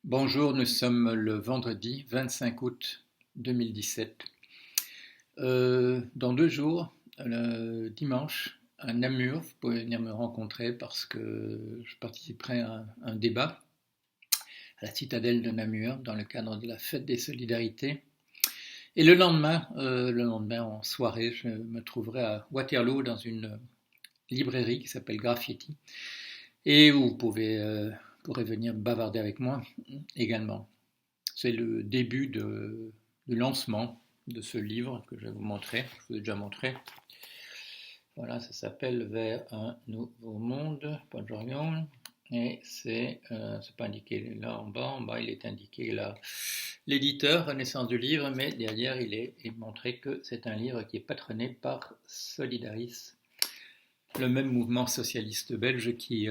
Bonjour, nous sommes le vendredi 25 août 2017. Dans 2 jours, le dimanche, à Namur, vous pouvez venir me rencontrer parce que je participerai à un débat à la citadelle de Namur dans le cadre de la fête des solidarités. Et le lendemain en soirée, je me trouverai à Waterloo dans une librairie qui s'appelle Graffiti et où pourrez venir bavarder avec moi également. C'est le début du lancement de ce livre que je vais vous montrer. Je vous ai déjà montré. Voilà, ça s'appelle Vers un nouveau monde, Paul Jorion. Et c'est pas indiqué là en bas. En bas, il est indiqué là l'éditeur, Renaissance du livre, mais derrière, il est montré que c'est un livre qui est patronné par Solidaris, le même mouvement socialiste belge qui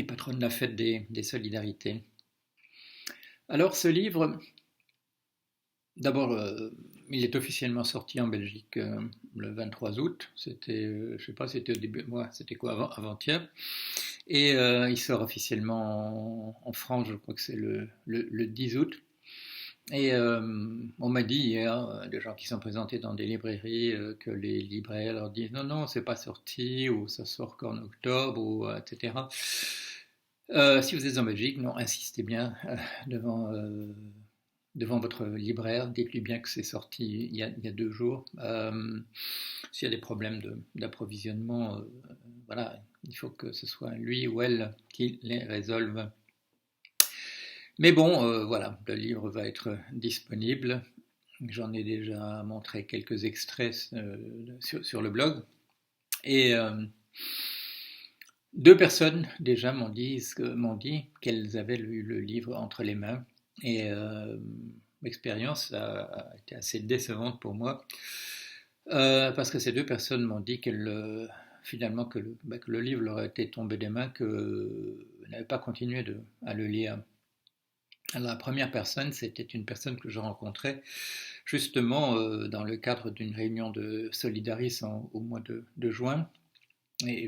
patronne la fête des solidarités. Alors, ce livre, d'abord, il est officiellement sorti en Belgique le 23 août. C'était, je sais pas, c'était au début, c'était quoi, avant-hier. Et il sort officiellement en France, je crois que c'est le 10 août. Et on m'a dit hier, des gens qui sont présentés dans des librairies, que les libraires leur disent non, non, c'est pas sorti, ou ça sort qu'en octobre, ou etc. Si vous êtes en Belgique, non, insistez bien devant votre libraire, dites-lui bien que c'est sorti il y a 2 jours. S'il y a des problèmes d'approvisionnement, voilà, il faut que ce soit lui ou elle qui les résolve. Mais bon, voilà, le livre va être disponible. J'en ai déjà montré quelques extraits sur le blog. Et 2 personnes déjà m'ont dit qu'elles avaient lu le livre entre les mains. Et l'expérience a été assez décevante pour moi, parce que ces 2 personnes m'ont dit finalement que le livre leur était tombé des mains, qu'elles n'avaient pas continué à le lire. Alors, la première personne, c'était une personne que je rencontrais justement dans le cadre d'une réunion de Solidaris au mois de juin. Et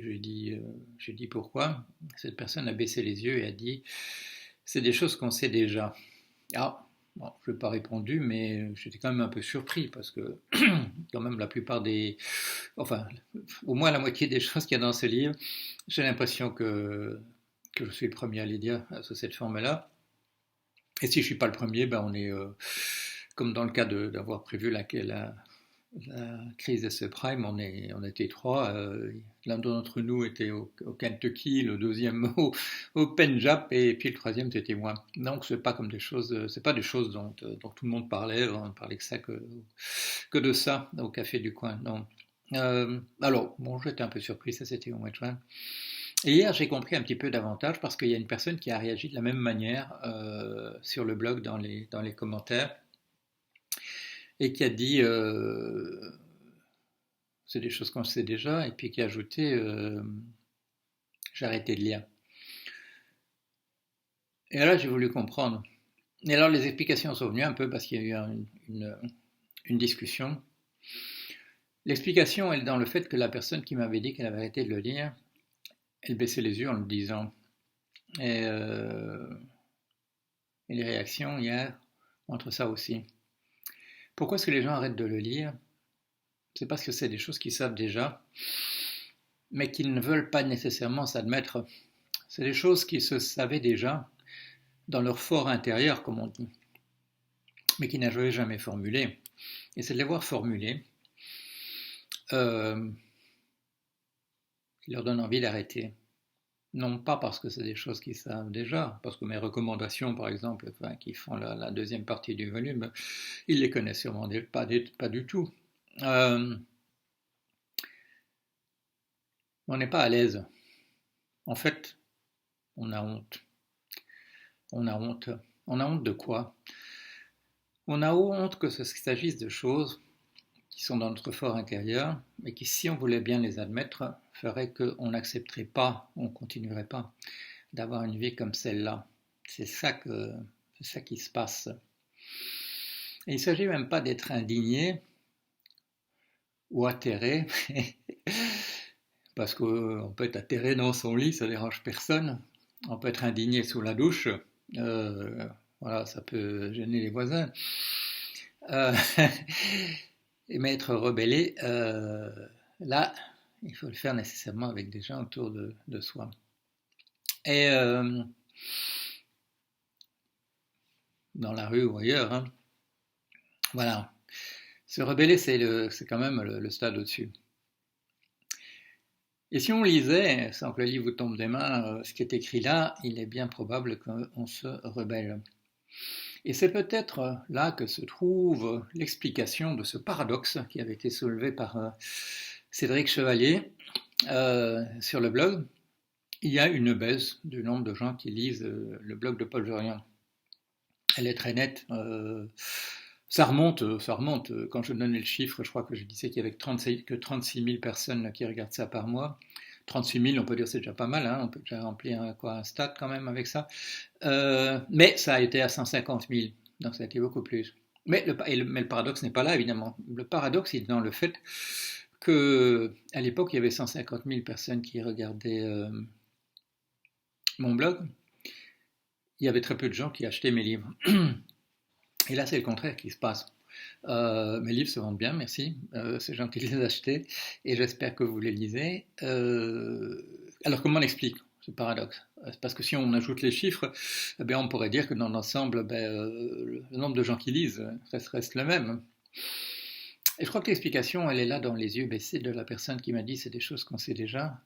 j'ai dit pourquoi. Cette personne a baissé les yeux et a dit c'est des choses qu'on sait déjà. Ah, bon, je n'ai pas répondu, mais j'étais quand même un peu surpris parce que, quand même, enfin, au moins la moitié des choses qu'il y a dans ce livre, j'ai l'impression que je suis le premier à les dire sous cette forme-là. Et si je ne suis pas le premier, ben on est, comme dans le cas d'avoir prévu la crise des subprimes, on était 3. L'un d'entre nous était au Kentucky, le deuxième au Pendjab, et puis le troisième c'était moi. Donc c'est pas des choses dont tout le monde parlait. On parlait que de ça au café du coin. Non. Alors bon, j'étais un peu surpris. Ça c'était au mois de juin. Et hier, j'ai compris un petit peu davantage parce qu'il y a une personne qui a réagi de la même manière sur le blog dans les commentaires et qui a dit c'est des choses qu'on sait déjà, et puis qui a ajouté j'ai arrêté de lire. Et là, j'ai voulu comprendre. Et alors, les explications sont venues un peu parce qu'il y a eu une discussion. L'explication, elle est dans le fait que la personne qui m'avait dit qu'elle avait arrêté de le lire, elle baissait les yeux en le disant. Et les réactions hier montrent ça aussi. Pourquoi est-ce que les gens arrêtent de le lire? C'est parce que c'est des choses qu'ils savent déjà, mais qu'ils ne veulent pas nécessairement s'admettre. C'est des choses qu'ils se savaient déjà dans leur fort intérieur, comme on dit, mais qui n'avaient jamais formulé. Et c'est de les voir formuler qui leur donne envie d'arrêter. Non pas parce que c'est des choses qu'ils savent déjà, parce que mes recommandations, par exemple, qui font la deuxième partie du volume, ils les connaissent sûrement pas du tout. On n'est pas à l'aise. En fait, on a honte. On a honte. On a honte de quoi? On a honte qu'il s'agisse de choses qui sont dans notre fort intérieur, mais qui, si on voulait bien les admettre, ferait qu'on n'accepterait pas, on ne continuerait pas d'avoir une vie comme celle-là. C'est ça qui se passe. Et il ne s'agit même pas d'être indigné ou atterré, parce qu'on peut être atterré dans son lit, ça ne dérange personne. On peut être indigné sous la douche, Voilà, ça peut gêner les voisins. Euh, mais être rebellé, là, il faut le faire nécessairement avec des gens autour de soi. Et dans la rue ou ailleurs, hein, voilà. Se rebeller, c'est quand même le stade au-dessus. Et si on lisait, sans que le livre vous tombe des mains, ce qui est écrit là, il est bien probable qu'on se rebelle. Et c'est peut-être là que se trouve l'explication de ce paradoxe qui avait été soulevé par Cédric Chevalier sur le blog. Il y a une baisse du nombre de gens qui lisent le blog de Paul Jorian. Elle est très nette. Ça remonte. Quand je donnais le chiffre, je crois que je disais qu'il y avait que 36 000 personnes qui regardent ça par mois. 36 000, on peut dire c'est déjà pas mal, hein, on peut déjà remplir un stade quand même avec ça. Mais ça a été à 150 000, donc ça a été beaucoup plus. Mais le paradoxe n'est pas là, évidemment. Le paradoxe, il est dans le fait qu'à l'époque, il y avait 150 000 personnes qui regardaient mon blog. Il y avait très peu de gens qui achetaient mes livres. Et là, c'est le contraire qui se passe. Mes livres se vendent bien, merci. C'est gentil de les acheter et j'espère que vous les lisez. Alors, comment on explique ce paradoxe? Parce que si on ajoute les chiffres, eh bien, on pourrait dire que dans l'ensemble, le nombre de gens qui lisent reste le même. Et je crois que l'explication, elle est là dans les yeux baissés de la personne qui m'a dit c'est des choses qu'on sait déjà.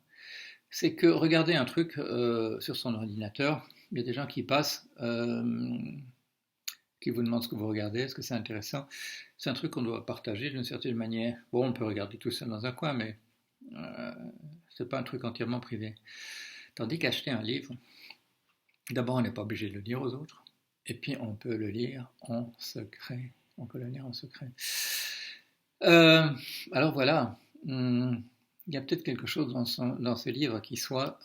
C'est que regarder un truc sur son ordinateur, il y a des gens qui passent qui vous demande ce que vous regardez, est-ce que c'est intéressant. C'est un truc qu'on doit partager d'une certaine manière. Bon, on peut regarder tout seul dans un coin, mais c'est pas un truc entièrement privé. Tandis qu'acheter un livre, d'abord on n'est pas obligé de le lire aux autres, et puis on peut le lire en secret. On peut le lire en secret. Alors voilà, il y a peut-être quelque chose dans ce livre qui soit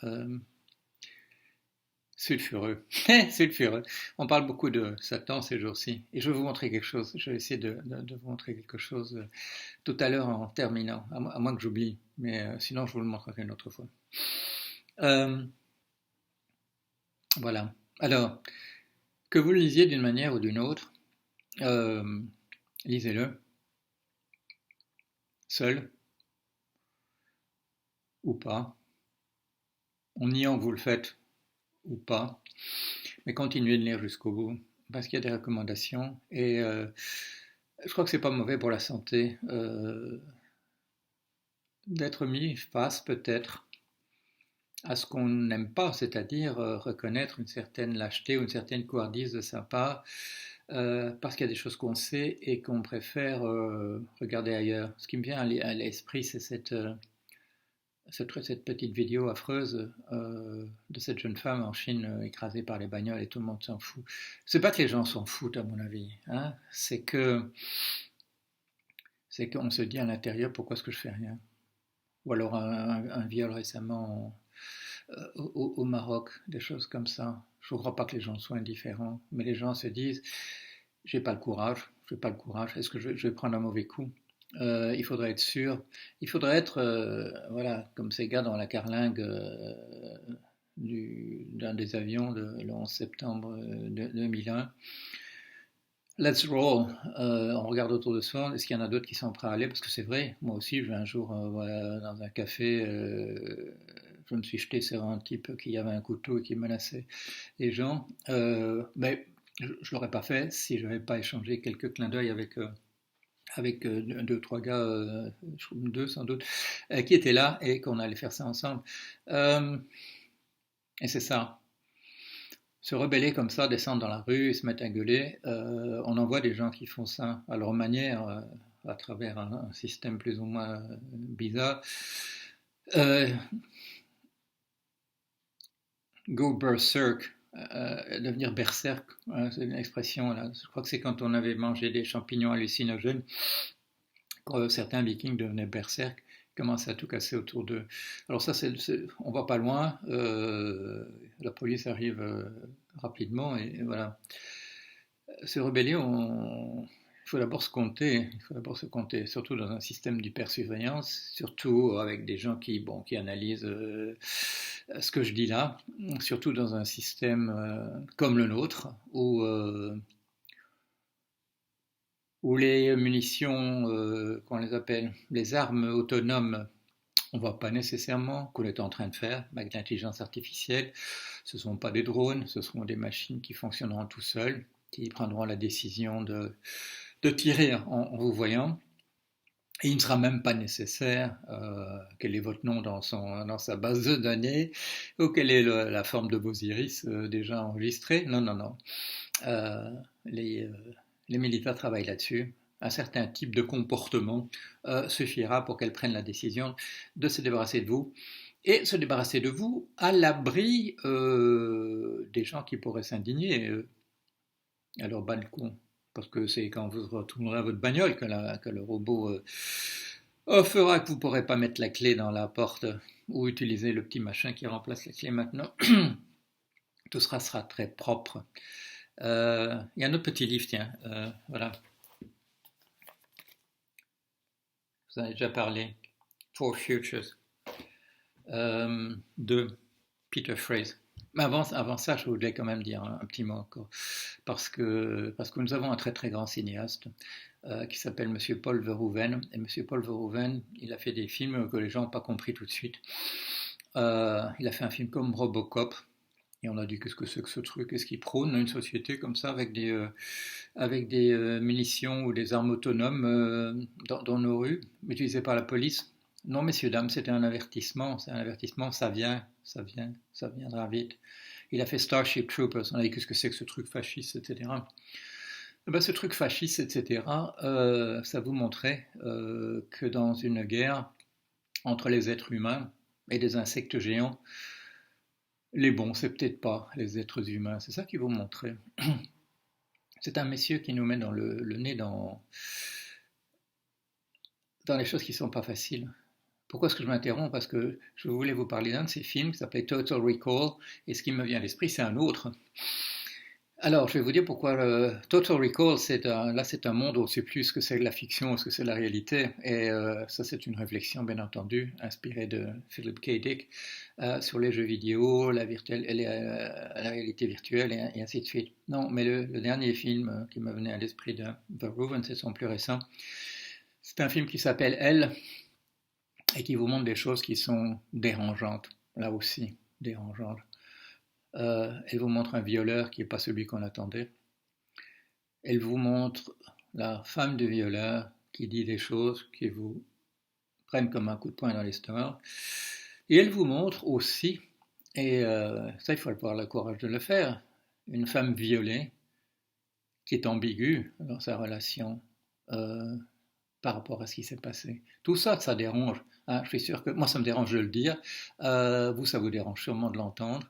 sulfureux. Sulfureux. On parle beaucoup de Satan ces jours-ci. Et je vais vous montrer quelque chose. Je vais essayer de vous montrer quelque chose tout à l'heure en terminant, à moins que j'oublie. Mais sinon, je vous le montrerai une autre fois. Voilà. Alors, que vous le lisiez d'une manière ou d'une autre, lisez-le. Seul. Ou pas. En niant que vous le faites ou pas. Mais continuez de lire jusqu'au bout. Parce qu'il y a des recommandations. Et je crois que c'est pas mauvais pour la santé d'être mis face peut-être à ce qu'on n'aime pas, c'est-à-dire reconnaître une certaine lâcheté ou une certaine couardise de sa part, parce qu'il y a des choses qu'on sait et qu'on préfère regarder ailleurs. Ce qui me vient à l'esprit, c'est cette petite vidéo affreuse de cette jeune femme en Chine écrasée par les bagnoles et tout le monde s'en fout. C'est pas que les gens s'en foutent à mon avis, hein, c'est qu'on se dit à l'intérieur pourquoi est-ce que je fais rien. Ou alors un viol récemment au Maroc, des choses comme ça. Je ne crois pas que les gens soient indifférents, mais les gens se disent j'ai pas le courage, est-ce que je vais prendre un mauvais coup? Il faudrait être sûr, il faudrait être, voilà, comme ces gars dans la carlingue d'un des avions le 11 septembre 2001. Let's roll, on regarde autour de soi, est-ce qu'il y en a d'autres qui sont prêts à aller? Parce que c'est vrai, moi aussi, je vais un jour voilà, dans un café, je me suis jeté sur un type qui avait un couteau et qui menaçait les gens, mais je ne l'aurais pas fait si je n'avais pas échangé quelques clins d'œil avec deux, trois gars, deux sans doute, qui étaient là et qu'on allait faire ça ensemble. Et c'est ça. Se rebeller comme ça, descendre dans la rue et se mettre à gueuler, on en voit des gens qui font ça à leur manière, à travers un système plus ou moins bizarre. Go berserk, devenir berserk, c'est une expression là. Je crois que c'est quand on avait mangé des champignons hallucinogènes, quand certains vikings devenaient berserk, commençaient à tout casser autour d'eux. Alors ça, on va pas loin, la police arrive rapidement et voilà. Se rebeller, Il faut d'abord se compter, surtout dans un système d'hypersurveillance, surtout avec des gens qui analysent ce que je dis là, surtout dans un système comme le nôtre, où les munitions, qu'on les appelle, les armes autonomes, on ne voit pas nécessairement qu'on est en train de faire avec l'intelligence artificielle. Ce ne sont pas des drones, ce seront des machines qui fonctionneront tout seules, qui prendront la décision de tirer en vous voyant. Et il ne sera même pas nécessaire quel est votre nom dans sa base de données ou quelle est la forme de vos iris déjà enregistrée. Non, non, non. Euh, les, les militaires travaillent là-dessus. Un certain type de comportement suffira pour qu'elles prennent la décision de se débarrasser de vous. Et se débarrasser de vous à l'abri des gens qui pourraient s'indigner à leur balcon. Parce que c'est quand vous retournerez à votre bagnole que le robot fera que vous ne pourrez pas mettre la clé dans la porte ou utiliser le petit machin qui remplace la clé maintenant. Tout sera très propre. Il y a un autre petit livre, tiens, voilà. Vous en avez déjà parlé. Four Futures de Peter Fraser. Mais avant ça, je voulais quand même dire un petit mot encore, parce que nous avons un très très grand cinéaste qui s'appelle Monsieur Paul Verhoeven, et Monsieur Paul Verhoeven, il a fait des films que les gens n'ont pas compris tout de suite. Il a fait un film comme Robocop, et on a dit qu'est-ce que c'est que ce truc, qu'est-ce qu'il prône une société comme ça avec des munitions ou des armes autonomes dans nos rues, utilisées par la police. Non, messieurs, dames, c'était un avertissement, ça viendra vite. Il a fait Starship Troopers, on a dit qu'est-ce que c'est que ce truc fasciste, etc. Et ben, ce truc fasciste, etc., ça vous montrait que dans une guerre entre les êtres humains et des insectes géants, les bons, c'est peut-être pas les êtres humains, c'est ça qu'il vous montrait. C'est un messieurs qui nous met dans le nez dans les choses qui ne sont pas faciles. Pourquoi est-ce que je m'interromps? Parce que je voulais vous parler d'un de ces films qui s'appelait Total Recall, et ce qui me vient à l'esprit, c'est un autre. Alors, je vais vous dire pourquoi Total Recall, c'est un monde où on ne sait plus ce que c'est de la fiction, ce que c'est de la réalité, et ça c'est une réflexion, bien entendu, inspirée de Philip K. Dick, sur les jeux vidéo, la réalité virtuelle, et ainsi de suite. Non, mais le dernier film qui me venait à l'esprit de Verhoeven, c'est son plus récent. C'est un film qui s'appelle Elle, et qui vous montre des choses qui sont dérangeantes, là aussi, dérangeantes. Elle vous montre un violeur qui n'est pas celui qu'on attendait. Elle vous montre la femme du violeur qui dit des choses qui vous prennent comme un coup de poing dans l'estomac. Et elle vous montre aussi, et ça il faut avoir le courage de le faire, une femme violée qui est ambiguë dans sa relation par rapport à ce qui s'est passé. Tout ça, ça dérange. Hein, je suis sûr que moi, ça me dérange de le dire. Vous, ça vous dérange sûrement de l'entendre.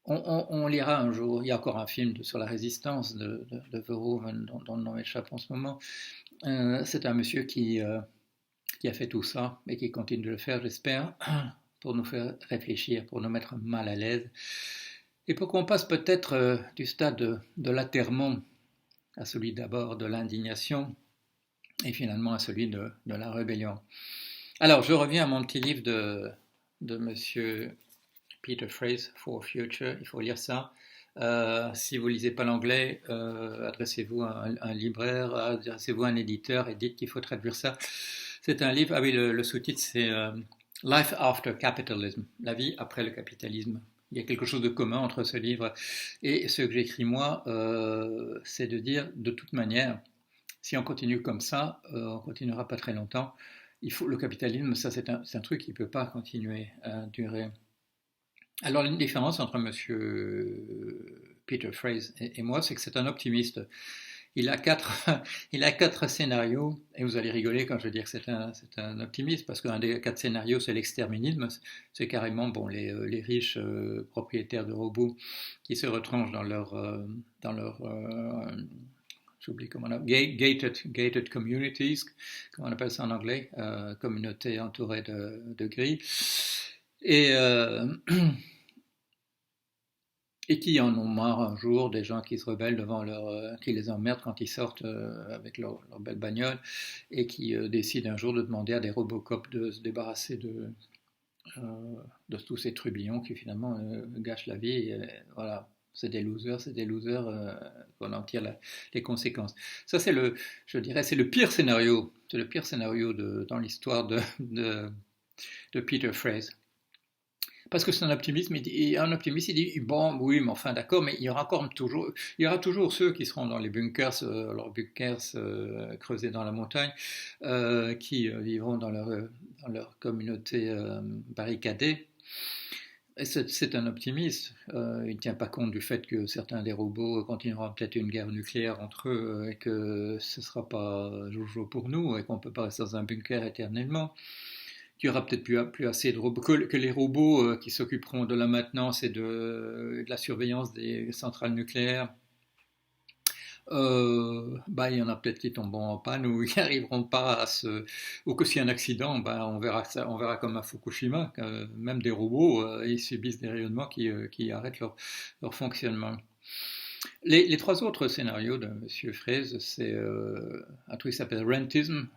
On lira un jour, il y a encore un film sur la résistance de Verhoeven dont le nom m'échappe en ce moment. C'est un monsieur qui a fait tout ça et qui continue de le faire, j'espère, pour nous faire réfléchir, pour nous mettre mal à l'aise et pour qu'on passe peut-être du stade de l'atterrement à celui d'abord de l'indignation et finalement à celui de la rébellion. Alors, je reviens à mon petit livre de monsieur Peter Fraser, For Future, il faut lire ça. Si vous ne lisez pas l'anglais, adressez-vous à un libraire, adressez-vous à un éditeur et dites qu'il faut traduire ça. C'est un livre, ah oui, le sous-titre c'est Life After Capitalism, la vie après le capitalisme. Il y a quelque chose de commun entre ce livre et ce que j'écris moi, c'est de dire de toute manière, si on continue comme ça, on continuera pas très longtemps. Le capitalisme, ça c'est un truc qui ne peut pas continuer à durer. Alors, une différence entre monsieur Peter Fraser et moi, c'est que c'est un optimiste. Il a quatre scénarios, et vous allez rigoler quand je vais dire que c'est un optimiste, parce qu'un des 4 scénarios, c'est l'exterminisme. C'est carrément les riches propriétaires de robots qui se retranchent dans leur j'oublie comment on appelle, gated communities, comment on appelle ça en anglais, communautés entourées de grilles. Et et qui en ont marre un jour des gens qui se rebellent devant qui les emmerdent quand ils sortent avec leur belle bagnole et qui décident un jour de demander à des Robocop de se débarrasser de tous ces trublions qui finalement gâchent la vie. Et, voilà, c'est des losers, on en tire les conséquences. Ça, je dirais, c'est le pire scénario. C'est le pire scénario dans l'histoire de Peter Fraser. Parce que c'est un optimisme, il dit, bon, oui, mais enfin, d'accord, mais il y aura toujours ceux qui seront dans les bunkers, leurs bunkers creusés dans la montagne, qui vivront dans leur communauté barricadée. Et c'est un optimiste. Il ne tient pas compte du fait que certains des robots continueront peut-être une guerre nucléaire entre eux et que ce ne sera pas jojo pour nous et qu'on ne peut pas rester dans un bunker éternellement. Qu'il y aura peut-être plus assez de robots, que les robots qui s'occuperont de la maintenance et de la surveillance des centrales nucléaires, il y en a peut-être qui tomberont en panne ou qui n'arriveront pas ou que s'il y a un accident, on verra comme à Fukushima, que même des robots, ils subissent des rayonnements qui arrêtent leur fonctionnement. Les trois autres scénarios de M. Fraise, c'est un truc qui s'appelle rentisme,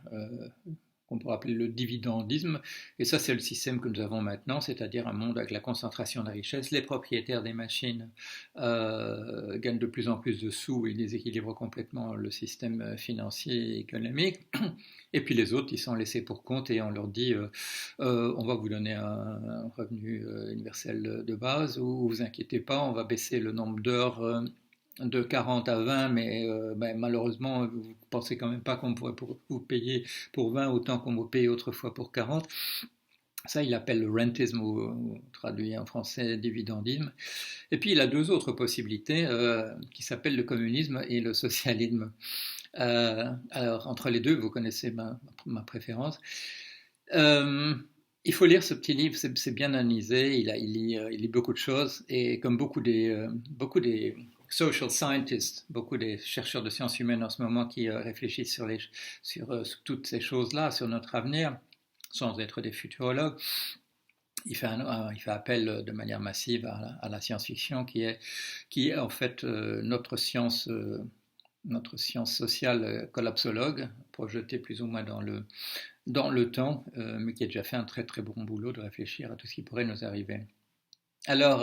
qu'on pourrait appeler le dividendisme, et ça c'est le système que nous avons maintenant, c'est-à-dire un monde avec la concentration de la richesse. Les propriétaires des machines gagnent de plus en plus de sous et déséquilibrent complètement le système financier et économique, et puis les autres ils sont laissés pour compte et on leur dit on va vous donner un revenu universel de base, ou vous inquiétez pas, on va baisser le nombre d'heures de 40 à 20, mais malheureusement, vous ne pensez quand même pas qu'on pourrait vous payer pour 20 autant qu'on vous payait autrefois pour 40. Ça, il appelle le rentisme, ou traduit en français dividendisme. Et puis, il a deux autres possibilités qui s'appellent le communisme et le socialisme. Alors, entre les deux, vous connaissez ma préférence. Il faut lire ce petit livre, c'est bien analysé, il lit beaucoup de choses, et comme beaucoup des social scientists, beaucoup des chercheurs de sciences humaines en ce moment qui réfléchissent sur toutes ces choses-là, sur notre avenir, sans être des futurologues, il fait appel de manière massive à la science-fiction qui est en fait notre science sociale collapsologue, projetée plus ou moins dans le temps, mais qui a déjà fait un très très bon boulot de réfléchir à tout ce qui pourrait nous arriver. Alors,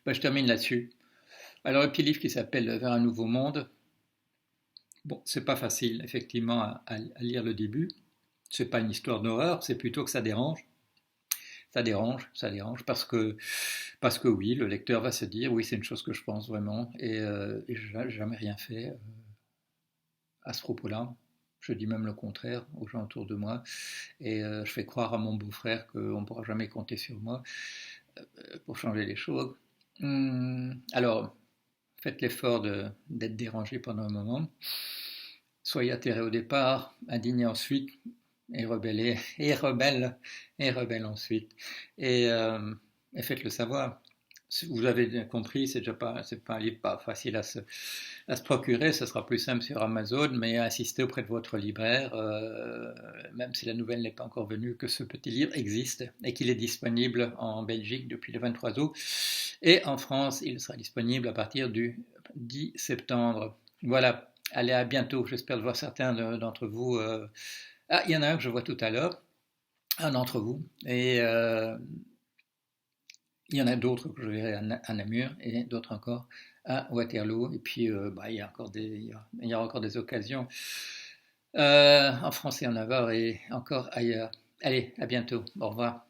je termine là-dessus. Alors, un petit livre qui s'appelle Vers un nouveau monde. Bon, c'est pas facile, effectivement, à lire le début. C'est pas une histoire d'horreur, c'est plutôt que ça dérange. Ça dérange parce que oui, le lecteur va se dire, oui, c'est une chose que je pense vraiment, et je n'ai jamais rien fait à ce propos-là. Je dis même le contraire aux gens autour de moi, et je fais croire à mon beau-frère qu'on ne pourra jamais compter sur moi pour changer les choses. Alors, faites l'effort d'être dérangé pendant un moment. Soyez atterré au départ, indigné ensuite, et rebelle ensuite. Et faites-le savoir. Si vous avez compris, c'est pas un livre pas facile à se procurer, ce sera plus simple sur Amazon, mais insistez auprès de votre libraire, même si la nouvelle n'est pas encore venue, que ce petit livre existe et qu'il est disponible en Belgique depuis le 23 août. Et en France, il sera disponible à partir du 10 septembre. Voilà, allez, à bientôt. J'espère voir certains d'entre vous. Il y en a un que je vois tout à l'heure, un d'entre vous. Et il y en a d'autres que je verrai à Namur et d'autres encore à Waterloo. Et puis, il y a encore des occasions en France et en Navarre et encore ailleurs. Allez, à bientôt. Au revoir.